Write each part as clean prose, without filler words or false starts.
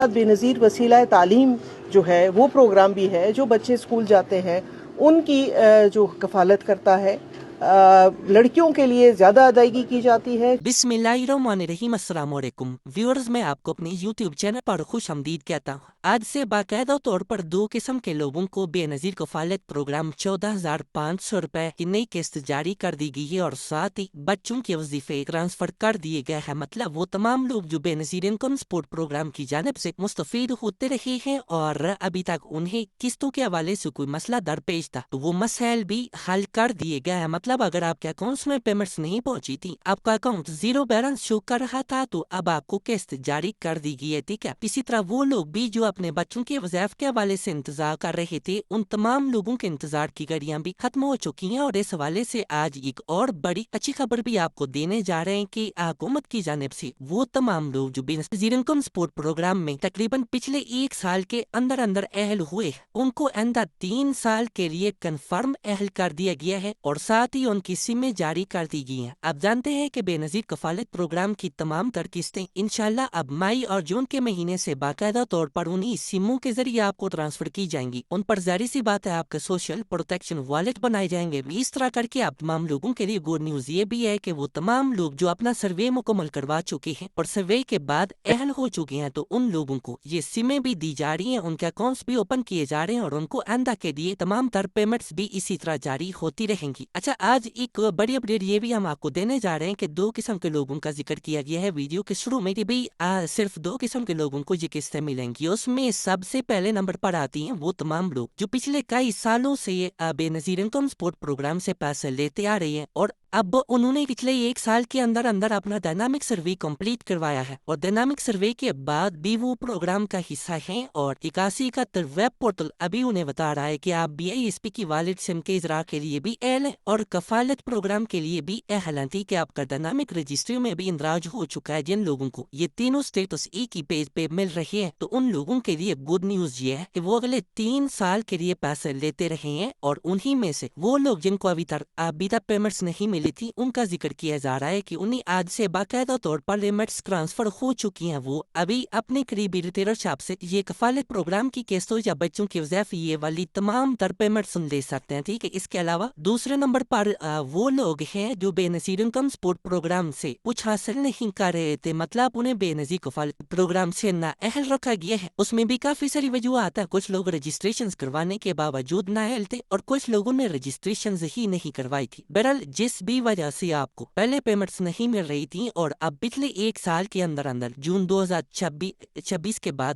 بے نظیر وسیلہ تعلیم جو ہے وہ پروگرام بھی ہے جو بچے اسکول جاتے ہیں ان کی جو کفالت کرتا ہے. لڑکیوں کے لیے زیادہ ادائیگی کی جاتی ہے. بسم اللہ الرحمن الرحیم. السلام علیکم ویورز، میں آپ کو اپنے یوٹیوب چینل پر خوش آمدید کہتا ہوں. آج سے باقاعدہ طور پر دو قسم کے لوگوں کو بے نظیر کفالت پروگرام 14,500 روپے کی نئی قسط جاری کر دی گئی ہے اور ساتھ ہی بچوں کے وظیفے ٹرانسفر کر دیے گئے ہیں. مطلب وہ تمام لوگ جو بے نظیر انکم سپورٹ پروگرام کی جانب سے مستفید ہوتے رہے ہیں اور ابھی تک انہیں قسطوں کے حوالے سے کوئی مسئلہ درپیش تھا تو وہ مسائل بھی حل کر دیے گئے ہیں. مطلب اگر آپ کے اکاؤنٹس میں پیمنٹس نہیں پہنچی تھی، آپ کا اکاؤنٹ زیرو بیلنس شو کر رہا تھا، تو اب آپ کو قسط جاری کر دی گئی ہے. ٹھیک ہے. اسی طرح وہ لوگ بھی جو اپنے بچوں کے وظائف کے حوالے سے انتظار کر رہے تھے، ان تمام لوگوں کے انتظار کی گھڑیاں بھی ختم ہو چکی ہیں. اور اس حوالے سے آج ایک اور بڑی اچھی خبر بھی آپ کو دینے جا رہے ہیں کہ حکومت کی جانب سے وہ تمام لوگ جو بے نظیر انکم سپورٹ پروگرام میں تقریباً پچھلے 1 سال کے اندر اندر اہل ہوئے، ان کو آئندہ 3 سال کے لیے کنفرم اہل کر دیا گیا ہے اور ساتھ ہی ان کی سمیں جاری کر دی گئی ہیں. آپ جانتے ہیں کہ بے نظیر کفالت پروگرام کی تمام تر قسطیں انشاءاللہ اب مئی اور جون کے مہینے سے باقاعدہ طور پر انہی سموں کے ذریعے آپ کو ٹرانسفر کی جائیں گی. ان پر ظاہر سی بات ہے آپ کے سوشل پروٹیکشن والیٹ بنائے جائیں گے. اس طرح کر کے آپ تمام لوگوں کے لیے گڈ نیوز یہ بھی ہے کہ وہ تمام لوگ جو اپنا سروے مکمل کروا چکے ہیں اور سروے کے بعد اہل ہو چکے ہیں، تو ان لوگوں کو یہ سمیں بھی دی جا رہی ہیں، ان کے اکاؤنٹس بھی اوپن کیے جا رہے ہیں اور ان کو آئندہ کے لیے تمام تر پیمنٹس بھی اسی طرح جاری ہوتی رہیں گی. اچھا، آج ایک بڑی اپڈیٹ یہ بھی ہم آپ کو دینے جا رہے ہیں کہ 2 قسم کے لوگوں کا ذکر کیا گیا ہے ویڈیو کے شروع میں کہ بھئی صرف 2 قسم کے لوگوں کو یہ قسطیں ملیں گی. اس میں سب سے پہلے نمبر پر آتی ہیں وہ تمام لوگ جو پچھلے کئی سالوں سے بے نظیر انکم سپورٹ پروگرام سے پیسے لیتے آ رہے ہیں اور اب انہوں نے پچھلے 1 سال کے اندر اندر اپنا ڈائنامک سروے کمپلیٹ کروایا ہے اور ڈائنامک سروے کے بعد بھی وہ پروگرام کا حصہ ہیں اور 81 ویب پورٹل ابھی انہیں بتا رہا ہے کہ آپ بی آئی ایس پی کی والد سم کے اجرا کے لیے بھی اہل ہیں اور کفالت پروگرام کے لیے بھی اہل ہیں. کہ آپ کا ڈائنامک رجسٹری میں بھی اندراج ہو چکا ہے. جن لوگوں کو یہ تینوں سٹیٹس ایک ہی پیج پہ مل رہے ہیں تو ان لوگوں کے لیے گڈ نیوز یہ ہے کہ وہ اگلے 3 سال کے لیے پیسے لیتے رہے ہیں اور انہی میں سے وہ لوگ جن کو ابھی تک پیمنٹس نہیں ملی تھی ان کا ذکر کیا جا رہا ہے کہ انہیں آج سے باقاعدہ طور پر پیمنٹس ٹرانسفر ہو چکی ہیں. وہ ابھی اپنے قریبی ریٹیلر شاپ سے یہ کفالت پروگرام کی قسطوں یا بچوں کے وظائف یہ والی تمام تر پیمنٹس لے سکتے ہیں. ٹھیک ہے. اس کے علاوہ دوسرے نمبر پر وہ لوگ ہیں جو بے نظیر انکم سپورٹ پروگرام سے کچھ حاصل نہیں کر رہے تھے، مطلب انہیں بے نظیر کفالت پروگرام سے نہ اہل رکھا گیا ہے. اس میں بھی کافی ساری وجوہات ہیں. کچھ لوگ رجسٹریشن کروانے کے باوجود نہ اہل تھے اور کچھ لوگوں نے رجسٹریشن ہی نہیں کروائی تھی. بہرحال جس بھی وجہ سے آپ کو پہلے پیمنٹس نہیں مل رہی تھی اور اب پچھلے 1 سال کے اندر اندر جون 2026 کے بعد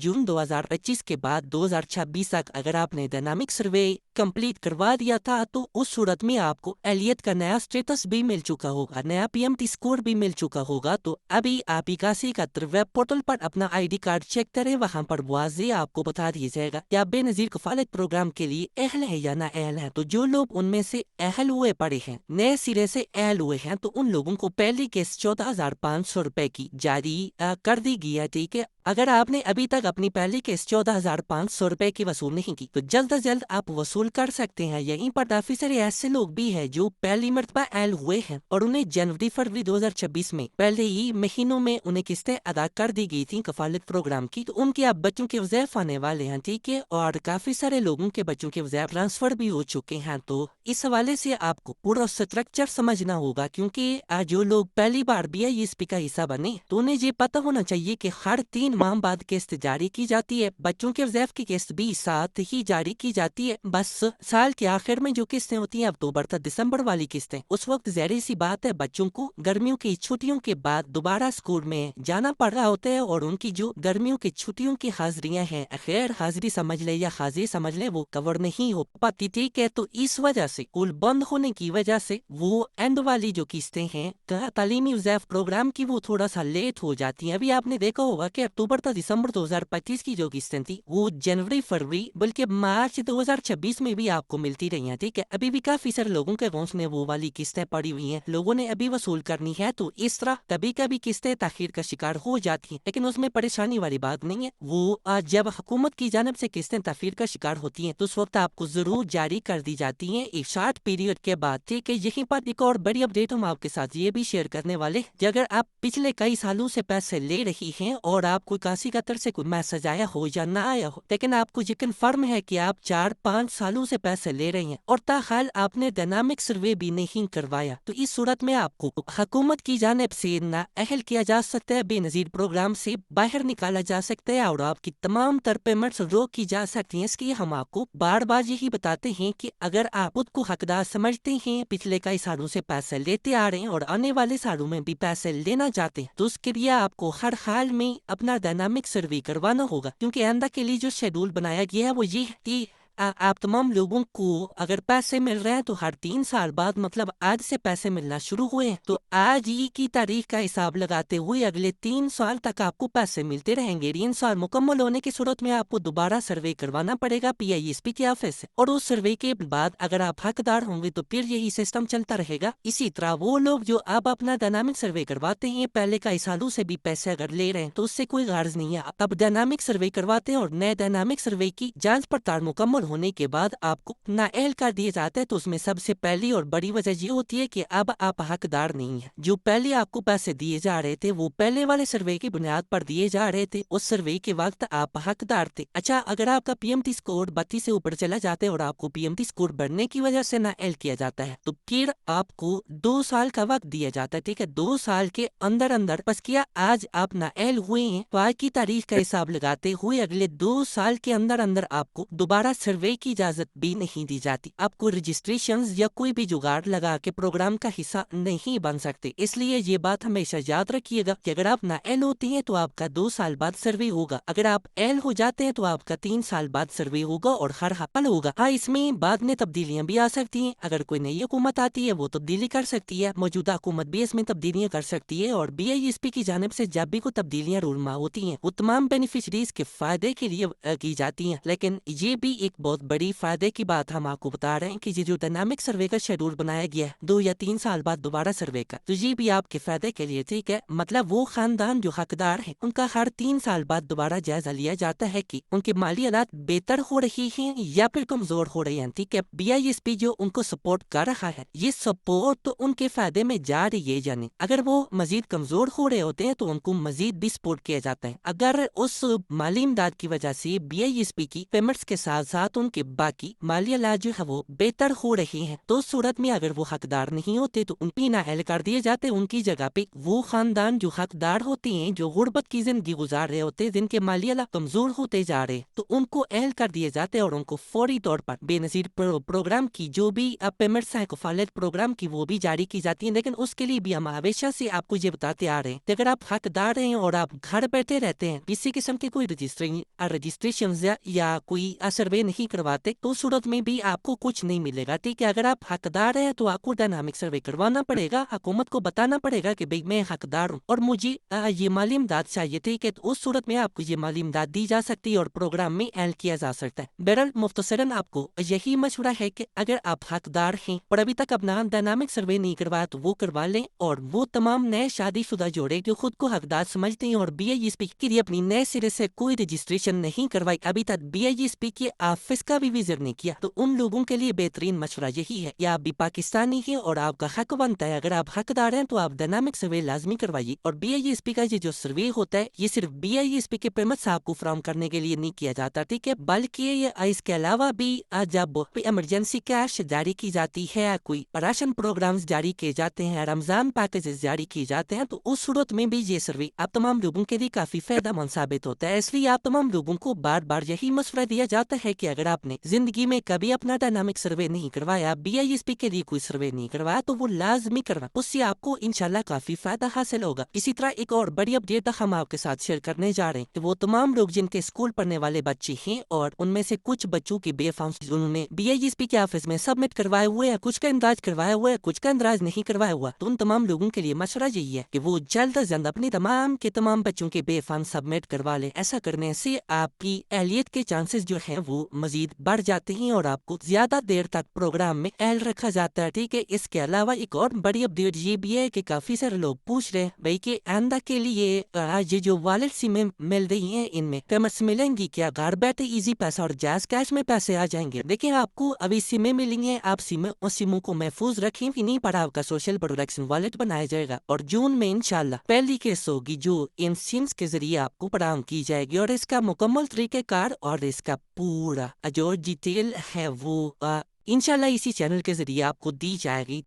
جون 2025 کے بعد 2026 تک اگر آپ نے ڈائنامک سروے کمپلیٹ کروا دیا تھا تو اس صورت میں آپ کو اہلیت کا نیا سٹیٹس بھی مل چکا ہوگا، نیا پی ایم ٹی اسکور بھی مل چکا ہوگا. تو ابھی آپ 81 ویب پورٹل پر اپنا آئی ڈی کارڈ چیک کریں، وہاں پر واضح آپ کو بتا دیا جائے گا کہ آپ بے نظیر کفالت پروگرام کے لیے اہل ہے یا نہ اہل ہے. تو جو لوگ ان میں سے اہل ہوئے پڑے ہیں، نئے سرے سے اہل ہوئے ہیں، تو ان لوگوں کو پہلی قسط 14,500 روپے کی جاری کر دی گئی ہے. ٹھیک ہے. اگر آپ نے ابھی تک اپنی پہلی قسط 14,500 روپے کی وصول نہیں کی تو جلد از جلد آپ وصول کر سکتے ہیں. یہیں پر کافی سارے ایسے لوگ بھی ہیں جو پہلی مرتبہ اہل ہوئے ہیں اور انہیں جنوری فروری 2026 میں پہلے ہی مہینوں میں انہیں قسطیں ادا کر دی گئی تھیں کفالت پروگرام کی، تو ان کے اب بچوں کے وظائف آنے والے ہیں. ٹھیک ہے. اور کافی سارے لوگوں کے بچوں کے وظائف ٹرانسفر بھی ہو چکے ہیں. تو اس حوالے سے آپ کو پورا اسٹرکچر سمجھنا ہوگا کیونکہ جو لوگ پہلی bar B I S P کا حصہ بنے تو انہیں یہ پتہ ہونا چاہیے کہ ہر 3 ماہ بعد قسط جاری کی جاتی ہے. بچوں کے وظائف کی قسط بھی ساتھ ہی جاری کی جاتی ہے. بس سال کے آخر میں جو قسطیں ہوتی ہیں اکتوبر تا دسمبر والی قسطیں، اس وقت ظاہر سی بات ہے بچوں کو گرمیوں کی چھٹیوں کے بعد دوبارہ اسکول میں جانا پڑ رہا ہوتا ہے اور ان کی جو گرمیوں کی چھٹیوں کی حاضریاں ہیں، خیر حاضری سمجھ لے یا حاضری سمجھ لے، وہ کور نہیں ہو پاتی. ٹھیک ہے. تو اس وجہ سے اسکول بند ہونے کی وجہ سے وہ اینڈ والی جو قسطیں ہیں تعلیمی وظائف پروگرام کی وہ تھوڑا سا لیٹ ہو جاتی ہیں. ابھی آپ نے دیکھا ہوگا کہ اکتوبر تا دسمبر 2025 کی جو قسطیں تھی وہ جنوری فروری بلکہ مارچ 2026 میں بھی آپ کو ملتی رہی ہیں. ٹھیک ہے. ابھی بھی کافی سارے لوگوں کے اکاؤنٹس میں وہ والی قسطیں پڑی ہوئی ہیں، لوگوں نے ابھی وصول کرنی ہے. تو اس طرح کبھی کبھی قسطیں تاخیر کا شکار ہو جاتی ہیں، لیکن اس میں پریشانی والی بات نہیں ہے. وہ جب حکومت کی جانب سے قسطیں تاخیر کا شکار ہوتی ہیں تو اس وقت آپ کو ضرور جاری کر دی جاتی ہیں ایک شارٹ پیریڈ کے بعد. ٹھیک ہے. یہیں پر ایک اور بڑی اپڈیٹ ہم آپ کے ساتھ یہ بھی شیئر کرنے والے کہ اگر آپ پچھلے کئی سالوں سے پیسے لے رہی ہیں اور آپ کوئی کاسی قطر سے کوئی میسج آیا ہو یا نہ آیا ہو، لیکن آپ کو یہ کنفرم ہے کہ آپ 4-5 سالوں سے پیسے لے رہے ہیں اور تاحال آپ نے ڈائنامک سروے بھی نہیں کروایا، تو اس صورت میں آپ کو حکومت کی جانب سے نااہل کیا جا سکتا ہے، بے نظیر پروگرام سے باہر نکالا جا سکتا ہے اور آپ کی تمام تر پیمنٹس روک کی جا سکتی ہیں۔ اس لیے ہم آپ کو بار بار یہی بتاتے ہیں کہ اگر آپ خود کو حقدار سمجھتے ہیں، پچھلے کئی سالوں سے پیسے لیتے آ رہے ہیں اور آنے والے سالوں میں بھی پیسے لینا چاہتے ہیں، تو اس کے لیے آپ کو ہر حال میں اپنا ڈائنامک سروے کروانا ہوگا، کیونکہ آئندہ کے لیے جو شیڈول بنایا گیا ہے وہ یہ ہے کہ آپ تمام لوگوں کو اگر پیسے مل رہے ہیں تو ہر 3 سال بعد، مطلب آج سے پیسے ملنا شروع ہوئے ہیں تو آج ہی کی تاریخ کا حساب لگاتے ہوئے اگلے 3 سال تک آپ کو پیسے ملتے رہیں گے۔ 3 سال مکمل ہونے کی صورت میں آپ کو دوبارہ سروے کروانا پڑے گا PISP کے آفس سے، اور اس سروے کے بعد اگر آپ حقدار ہوں گے تو پھر یہی سسٹم چلتا رہے گا۔ اسی طرح وہ لوگ جو اب اپنا ڈائنامک سروے کرواتے ہیں، پہلے کئی سالوں سے بھی پیسے اگر لے رہے ہیں تو اس سے کوئی غرض نہیں ہے، اب ڈائنامک سروے کرواتے ہیں اور نئے ڈائنامک سروے کی جانچ پڑتال مکمل ہونے کے بعد آپ کو نااہل کر دیا جاتا ہے۔ تو اس میں سب سے پہلی اور بڑی وجہ یہ ہوتی ہے کہ اب آپ حقدار نہیں ہیں۔ جو پہلے آپ کو پیسے دیے جا رہے تھے وہ پہلے والے سروے کی بنیاد پر دیے جا رہے تھے، اس سروے کے وقت آپ حقدار تھے۔ اچھا، اگر آپ کا PMT سکور 32 سے اوپر چلا جاتا ہے اور آپ کو PMT سکور بڑھنے کی وجہ سے نااہل کیا جاتا ہے تو پھر آپ کو 2 سال کا وقت دیا جاتا ہے، ٹھیک ہے؟ 2 سال کے اندر بس کیا آج آپ نااہل ہوئے ہیں تو آج کی تاریخ کا حساب لگاتے ہوئے اگلے 2 سال کے اندر آپ کو دوبارہ سروے کی اجازت بھی نہیں دی جاتی۔ آپ کو رجسٹریشنز یا کوئی بھی جگاڑ لگا کے پروگرام کا حصہ نہیں بن سکتے۔ اس لیے یہ بات ہمیشہ یاد رکھیے گا کہ اگر آپ نااہل ہوتے ہیں تو آپ کا 2 سال بعد سروے ہوگا، اگر آپ اہل ہو جاتے ہیں تو آپ کا 3 سال بعد سروے ہوگا اور ہر حقل ہوگا۔ ہاں، اس میں بعد میں تبدیلیاں بھی آ سکتی ہیں، اگر کوئی نئی حکومت آتی ہے وہ تبدیلی کر سکتی ہے، موجودہ حکومت بھی اس میں تبدیلیاں کر سکتی ہے، اور BISP کی جانب سے جب بھی کوئی تبدیلیاں رونما ہوتی ہیں وہ تمام بینیفیشریز کے فائدے کے لیے کی جاتی ہیں۔ لیکن یہ بھی ایک بہت بڑی فائدے کی بات ہم آپ کو بتا رہے ہیں کہ یہ جو ڈائنامک سروے کا شیڈول بنایا گیا ہے 2 یا 3 سال بعد دوبارہ سروے کا، تو یہ بھی آپ کے فائدے کے لیے، ٹھیک ہے؟ مطلب وہ خاندان جو حقدار ہیں ان کا ہر 3 سال بعد دوبارہ جائزہ لیا جاتا ہے کہ ان کے مالی حالات بہتر ہو رہی ہیں یا پھر کمزور ہو رہی ہیں، ٹھیک ہے؟ BISP جو ان کو سپورٹ کر رہا ہے، یہ سپورٹ تو ان کے فائدے میں جا رہی ہے یا نہیں؟ اگر وہ مزید کمزور ہو رہے ہوتے ہیں تو ان کو مزید بھی سپورٹ کیا جاتا ہے۔ اگر اس مالی امداد کی وجہ سے BISP کی پیمنٹس کے ساتھ ساتھ ان کے باقی مالی حالات جو ہے وہ بہتر ہو رہے ہیں تو اس صورت میں اگر وہ حقدار نہیں ہوتے تو ان کی نااہل کر دیے جاتے، ان کی جگہ پہ وہ خاندان جو حقدار ہوتے ہیں، جو غربت کی زندگی گزار رہے ہوتے ہیں، جن کے مالی حالات کمزور ہوتے جا رہے تو ان کو اہل کر دیے جاتے اور ان کو فوری طور پر بے نظیر پروگرام کی جو بھی پیمنٹس ہیں، کفالت پروگرام کی، وہ بھی جاری کی جاتی ہیں۔ لیکن اس کے لیے بھی ہم ہمیشہ سے آپ کو یہ بتاتے آ رہے ہیں کہ اگر آپ حقدار ہیں اور آپ گھر بیٹھے رہتے ہیں، کسی قسم کی کوئی رجسٹریشن یا کوئی سروے نہیں کرواتے تو صورت میں بھی آپ کو کچھ نہیں ملے گا، ٹھیک ہے؟ اگر آپ حقدار ہیں تو آپ کو ڈائنامک سروے کروانا پڑے گا، حکومت کو بتانا پڑے گا کہ بھئی میں حقدار ہوں اور مجھے یہ مالی امداد چاہیے، ٹھیک ہے؟ تو اس صورت میں آپ کو یہ مالی امداد دی جا سکتی ہے اور پروگرام میں اہل کیا جا سکتا ہے۔ بہرحال مختصراً آپ کو یہی مشورہ ہے کہ اگر آپ حقدار ہیں اور ابھی تک اپنا ڈائنامک سروے نہیں کروایا تو وہ کروا لیں، اور وہ تمام نئے شادی شدہ جوڑے جو خود کو حقدار سمجھتے ہیں اور BISP کے لیے اپنی نئے سرے سے کوئی رجسٹریشن نہیں کروائی، ابھی تک BISP کے آفس کا بھی وزٹ نہیں کیا، تو ان لوگوں کے لیے بہترین مشورہ یہی ہے کہ آپ بھی پاکستانی ہیں اور آپ کا حق بنتا ہے، اگر آپ حقدار ہیں تو آپ ڈائنامک سروے لازمی کروائیے۔ اور BISP کا یہ جو سروے ہوتا ہے یہ صرف BISP کے پیمنٹس آپ کو فراہم کرنے کے لیے نہیں کیا جاتا، ٹھیک ہے؟ بلکہ یہ اس کے علاوہ بھی جب ایمرجنسی کیش جاری کی جاتی ہے، کوئی راشن پروگرامز جاری کیے جاتے ہیں، رمضان پیکیجز جاری کیے جاتے ہیں، تو اس صورت میں بھی یہ سروے آپ تمام لوگوں کے لیے کافی فائدہ مند ثابت ہوتا ہے۔ اس لیے آپ تمام لوگوں کو بار بار یہی مشورہ دیا جاتا ہے کہ اگر آپ نے زندگی میں کبھی اپنا ڈائنامک سروے نہیں کروایا، BISP کے لیے کوئی سروے نہیں کروایا، تو وہ لازمی کرنا، اس سے آپ کو انشاءاللہ کافی فائدہ حاصل ہوگا۔ اسی طرح ایک اور بڑی اپڈیٹ ہم آپ کے ساتھ شیئر کرنے جا رہے ہیں کہ وہ تمام لوگ جن کے اسکول پڑھنے والے بچے ہیں اور ان میں سے کچھ بچوں کے بے فارمز انہوں نے BISP کے آفس میں سبمٹ کروائے ہوئے ہیں، کچھ کا اندراج کروایا ہوا ہے، کچھ کا اندراج نہیں کروایا ہوا، تو ان تمام لوگوں کے لیے مشورہ یہی ہے کہ وہ جلد از جلد اپنی تمام بچوں کے بے فارم سبمٹ کروا لیں۔ ایسا کرنے سے آپ کی اہلیت کے چانسز جو ہیں وہ مزید بڑھ جاتے ہیں اور آپ کو زیادہ دیر تک پروگرام میں اہل رکھا جاتا ہے. ٹھیک ہے. اس کے علاوہ ایک اور بڑی اپڈیٹ یہ بھی ہے کہ کافی سارے لوگ پوچھ رہے ہیں بھائی کہ آئندہ کے لیے یہ جو والد سمیں مل رہی ہیں ان میں پیمنٹس ملیں گی کیا؟ گھر بیٹھے ایزی پیسہ اور جائز کیش میں پیسے آ جائیں گے؟ دیکھیں آپ کو ابھی سمیں ملیں گے, آپ سموں کو محفوظ رکھیں بھی نہیں پر آپ کا سوشل پروٹیکشن والٹ بنایا جائے گا اور جون میں انشاءاللہ پہلی قسط ہوگی جو ان سمز کے ذریعے آپ کو فراہم کی جائے گی اور اس کا مکمل طریقہ کار اور اس کا پورا جو ڈیٹیل ہے وہ انشاءاللہ اسی چینل کے ذریعے آپ کو دی جائے گی.